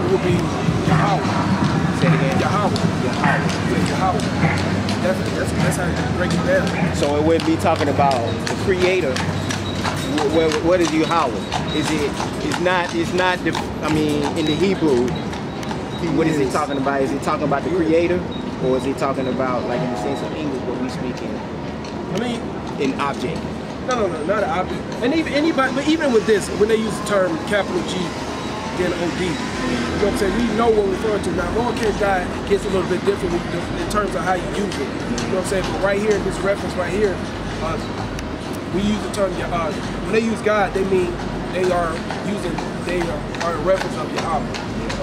it would be Yahweh. Say it again. Yahweh. Yahweh. Yahweh. That's how you break it down. So it would be talking about the creator. What is Yahweh? It's not the, I mean, in the Hebrew, what is he talking about? Is he talking about the creator? Or is he talking about, like in the sense of English, what we speak in? I mean, in object. No, not an object. And even with this, when they use the term capital G, then OD, you know what I'm saying? We know what we're referring to. Now, lowercase God gets a little bit different in terms of how you use it. You know what I'm saying? But right here, this reference right here, we use the term, when they use God, they mean they are a reference of Yahweh.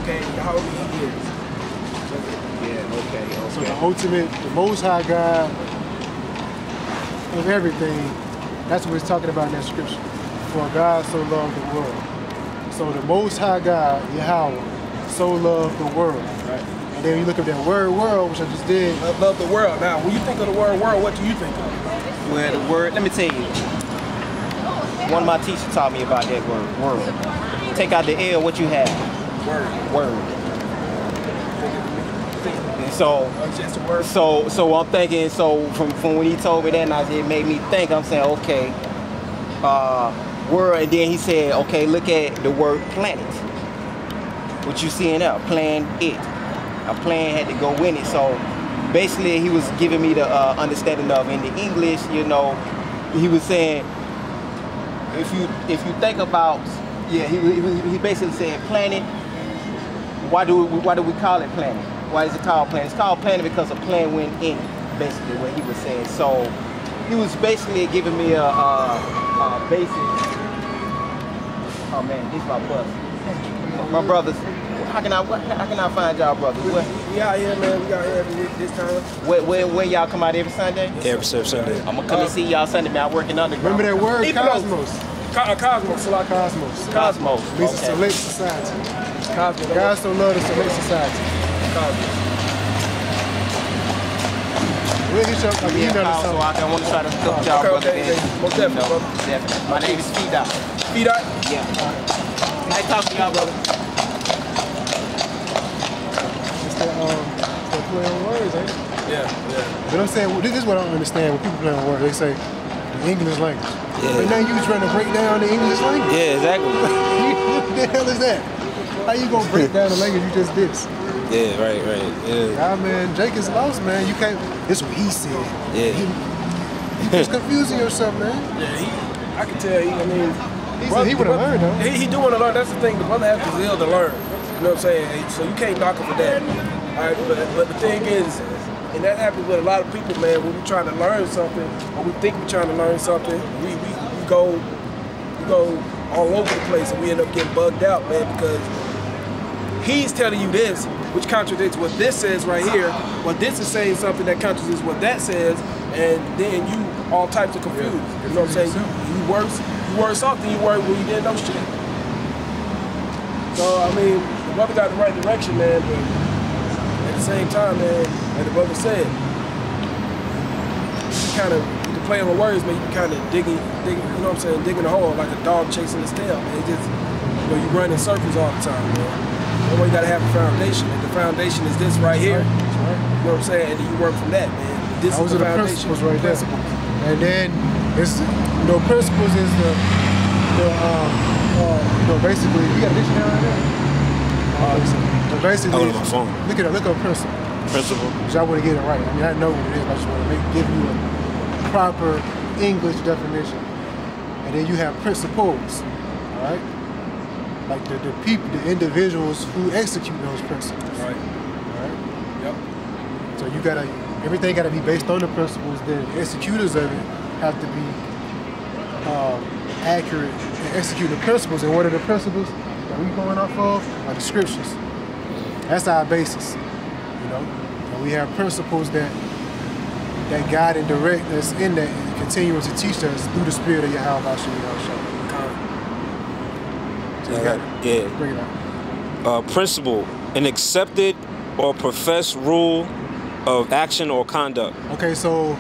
Okay, Yahweh he is. Yeah, okay. So the ultimate, the Most High God of everything, that's what it's talking about in that scripture. For God so loved the world. So the Most High God, Yahweh, so loved the world. Right? And then you look at that word world, which I just did. Love the world. Now, when you think of the word world, what do you think of? Well, the word, let me tell you. One of my teachers taught me about that word, world. Take out the L, what you have? Word. So I'm thinking, so from when he told me that, and it made me think, I'm saying, okay, word, and then he said, okay, look at the word planet. What you seeing there, plan it. A plan had to go in it. So basically he was giving me the understanding of, in the English, you know, he was saying, if you think about, yeah, he basically said planet. Why do we call it planet? Why is it called planet? It's called planet because a plan went in it, basically what he was saying. So he was basically giving me a basic. Oh man, this is my bus. My brothers. How can I find y'all brothers? We out here, man. We out here every week this time. Where y'all come out every Sunday? Every Sunday. I'm gonna come and see y'all Sunday, man. I'm working underground. Remember that word, Cosmos? Cosmos. Cosmos. Cosmos. Means a select society. Cosmos. God so loved the select society. Cosmos. We'll hit you up. So I want to try to hook y'all brothers in. Most definitely, brother. Definitely. My name is P-Dot. P-Dot? Yeah. Nice talking to y'all, brother. It's that play on words, ain't it? Yeah. But I'm saying, well, this is what I don't understand when people play on words. They say the English language. Yeah. But now you trying to break down the English language. Yeah, exactly. What the hell is that? How you gonna break down the language you just did? Yeah, right. Yeah. Yeah, man, Jake is lost, man. You can't. This is what he said. Yeah. You just confusing yourself, man. Yeah, I can tell you. I mean, he would have learned, though. He do want to learn. That's the thing. The brother has the zeal to learn. You know what I'm saying? So you can't knock him for that. All right, but the thing is, and that happens with a lot of people, man. When we trying to learn something, or we think we're trying to learn something, we go all over the place, and we end up getting bugged out, man, because he's telling you this, which contradicts what this says right here. But this is saying something that contradicts what that says, and then you all types of confused. You know what I'm saying? You worse off than you were when you didn't know shit. So I mean, the brother got the right direction, man. But at the same time, man, like the brother said, you kind of play on the words, man. You kind of digging, you know what I'm saying, digging a hole like a dog chasing his tail, man. It just, you know, you run in circles all the time, man. That's why you gotta have a foundation. And the foundation is this right here. That's right. You know what I'm saying? And then you work from that, man. This Those is the are the foundation. principles right there. And then it's, you know, principles is the you know, basically, you got a dictionary right there? So basically, on my phone. Look up principle. Principle. Because I want to get it right. I mean, I know what it is. I just want to give you a proper English definition. And then you have principles, all right? Like the people, the individuals who execute those principles. Right. All right? Yep. So you gotta, everything gotta be based on the principles. Then the executors of it have to be accurate in executing the principles. And what are the principles that we going off of? Are the scriptures. That's our basis, you know. And we have principles that guide and direct us in that and continuing to teach us through the spirit of Yahweh Shah. Yeah. Bring it out. Principle, an accepted or professed rule of action or conduct. Okay, so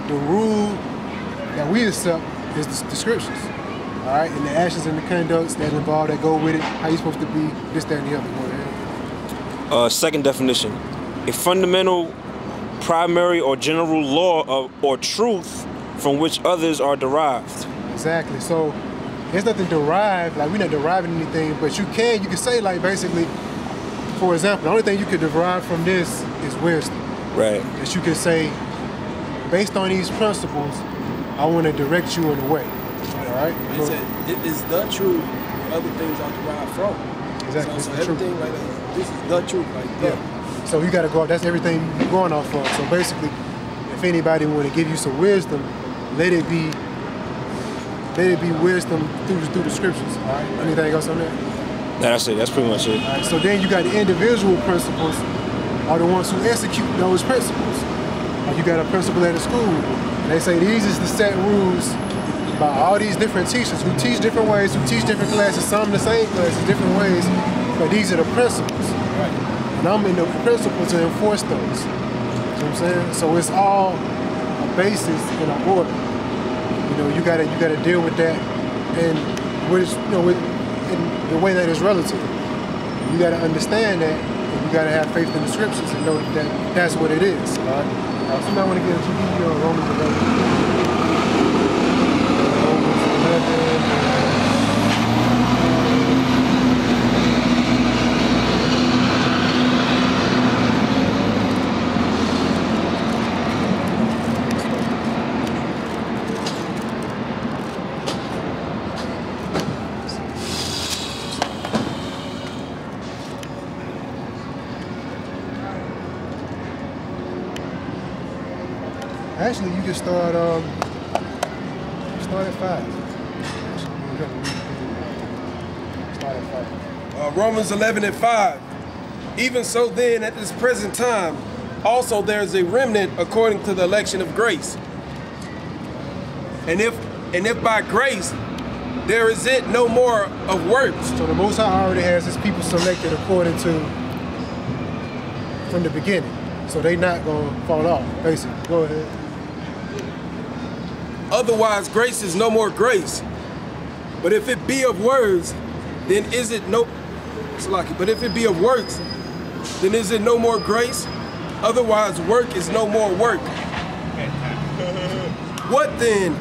the rule that we accept is the scriptures. All right, and the actions and the conducts that involve, that go with it, how you supposed to be, this, that, and the other. Go ahead. Second definition, a fundamental, primary, or general law or truth from which others are derived. Exactly. So there's nothing derived, like we're not deriving anything, but you can say, like, basically, for example, the only thing you could derive from this is wisdom. Right. That you could say, based on these principles, I want to direct you in a way. All right? He said, it is the truth, other things are derived from. Exactly. So It's the everything truth. like this is the truth, like that. Yeah. So you got to go off, that's everything you're going off of. So basically, if anybody want to give you some wisdom, let it be wisdom through the scriptures. All right? Anything else on that? That's it. That's pretty much it. All right, so then you got the individual principles are the ones who execute those principles. Like you got a principal at a school, and they say these is the set rules by all these different teachers who teach different ways, who teach different classes, some the same classes, different ways, but these are the principles. Right. And I'm in the principle to enforce those. You know what I'm saying? So it's all a basis and an order. You know, you gotta deal with that, and in the way that is relative. You gotta understand that, and you gotta have faith in the scriptures and know that that's what it is. All right. Now, somebody want to get a on Romans 11. Actually, you can start at 5. Start at 5. Romans 11:5. Even so then, at this present time, also there is a remnant according to the election of grace. And if by grace, there is it no more of works. So the Most High already has his people selected according to from the beginning. So they not gonna fall off, basically. Go ahead. Otherwise, grace is no more grace. But if it be of words, then is it no... It's lucky. But if it be of works, then is it no more grace? Otherwise, work is no more work. What then?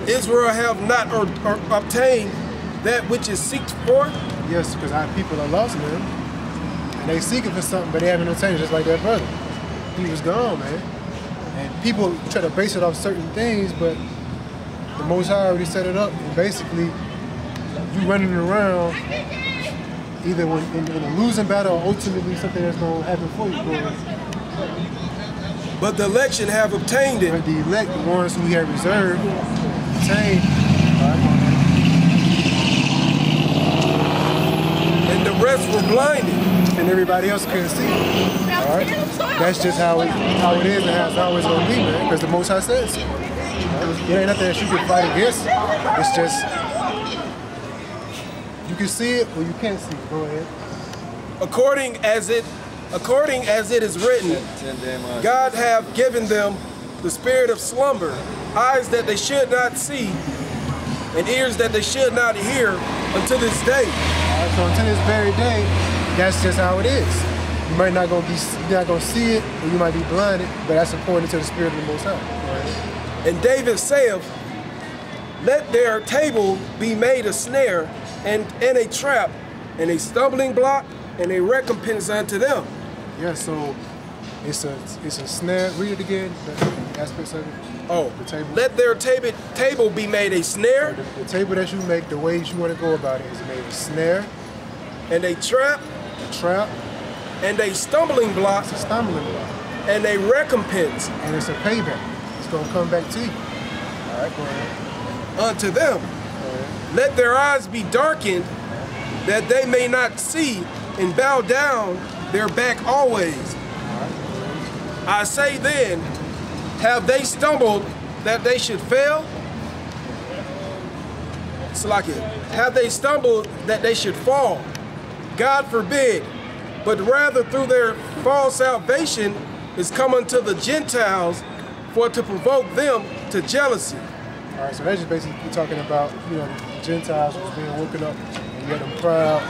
Israel have not or obtained that which is seeked for? Yes, because our people are lost, man. And they seeking for something, but they haven't obtained it, just like that brother. He was gone, man. And people try to base it off certain things, but the Most High already set it up, and basically, you running around either in a losing battle or ultimately something that's going to happen for you, bro. But the election have obtained it. But the elect, the ones who he had reserved, obtained, and the rest were blinded. and everybody else couldn't see it. All right? That's just how it is and how it's always going to be, man, because the Most High says so. It ain't nothing that you can fight against. It's just, you can see it or you can't see it. Go ahead. According as it is written, God have given them the spirit of slumber, eyes that they should not see, and ears that they should not hear until this day. All right, so until this very day, that's just how it is. You might not gonna see it, or you might be blinded, but that's according to the spirit of the Most High. Right? And David saith, let their table be made a snare and a trap, and a stumbling block, and a recompense unto them. Yeah, so it's a snare. Read it again, the aspects of it. Oh, the table. Let their table be made a snare. The table that you make, the ways you want to go about it is made a snare, And a trap. a trap, And a stumbling block. it's a stumbling block, And a recompense and it's a payback. It's gonna come back to you. All right, go ahead. unto them. Go ahead. Let their eyes be darkened, that they may not see, and bow down their back always. All right, go ahead. I say then, have they stumbled that they should fail? It's like it. Have they stumbled that they should fall? God forbid. But rather through their false salvation is come unto the Gentiles for to provoke them to jealousy. All right, so that's just basically talking about, the Gentiles was being woken up, and you had them proud,